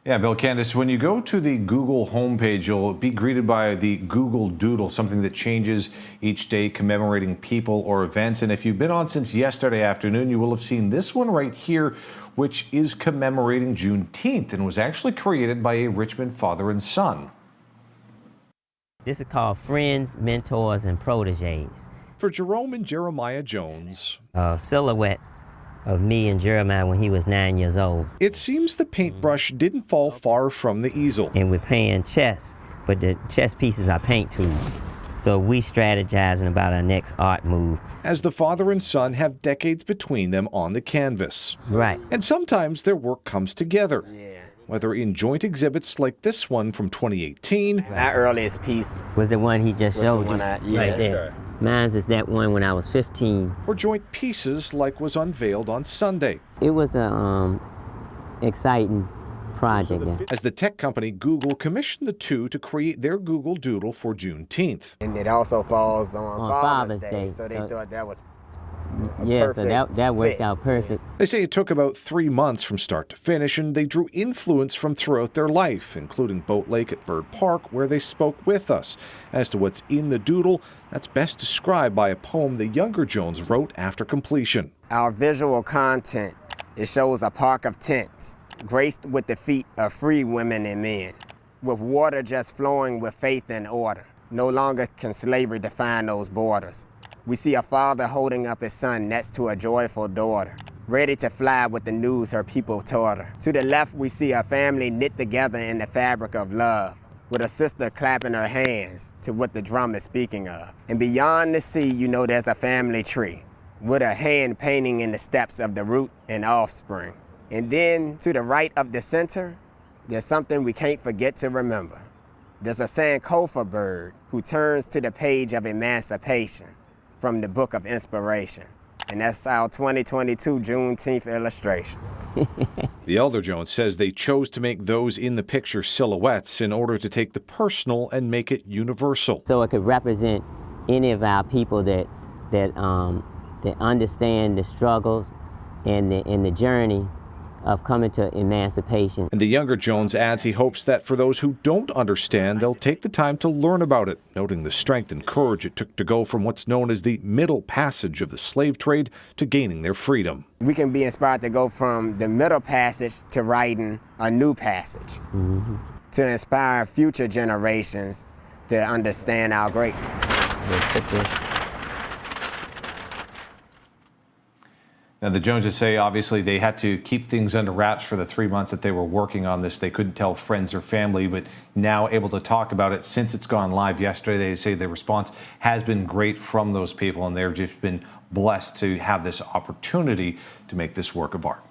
Yeah, Bill, Candace, when you go to the Google homepage, you'll be greeted by the Google Doodle, something that changes each day commemorating people or events. And if you've been on since yesterday afternoon, you will have seen this one right here, which is commemorating Juneteenth and was actually created by a Richmond father and son. This is called Friends, Mentors, and Proteges. For Jerome and Jeromyah Jones, A silhouette of me and Jeremiah when he was 9 years old. it seems the paintbrush didn't fall far from the easel. And we're playing chess, but the chess pieces are paint tools. So we strategizing about our next art move. As the father and son have decades between them on the canvas. Right. And sometimes their work comes together. Whether in joint exhibits like this one from 2018. My earliest piece was the one he just showed you, right there. Mine's is that one when I was 15. Or joint pieces like was unveiled on Sunday. It was a exciting project there. As the tech company Google commissioned the two to create their Google Doodle for Juneteenth. and it also falls on Father's Father's Day, Day, so they thought that was Yeah, so that worked fit. out perfect. They say it took about 3 months from start to finish, and they drew influence from throughout their life, including Boat Lake at Bird Park, where they spoke with us. As to what's in the doodle, that's best described by a poem the younger Jones wrote after completion. Our visual content, it shows a park of tents, graced with the feet of free women and men, with water just flowing with faith and order. No longer can slavery define those borders. We see a father holding up his son next to a joyful daughter, ready to fly with the news her people taught her. To the left, we see a family knit together in the fabric of love, with a sister clapping her hands to what the drum is speaking of. And beyond the sea, you know there's a family tree, with a hand painting in the steps of the root and offspring. And then to the right of the center, there's something we can't forget to remember. There's a Sankofa bird who turns to the page of emancipation from the book of inspiration. And that's our 2022 Juneteenth illustration. The elder Jones says they chose to make those in the picture silhouettes in order to take the personal and make it universal. So it could represent any of our people that understand the struggles and the journey of coming to emancipation. And the younger Jones adds he hopes that for those who don't understand, they'll take the time to learn about it, noting the strength and courage it took to go from what's known as the middle passage of the slave trade to gaining their freedom. We can be inspired to go from the middle passage to writing a new passage, to inspire future generations to understand our greatness. Now, the Joneses say obviously they had to keep things under wraps for the 3 months that they were working on this. They couldn't tell friends or family, but now able to talk about it since it's gone live yesterday. They say the response has been great from those people, and they've just been blessed to have this opportunity to make this work of art.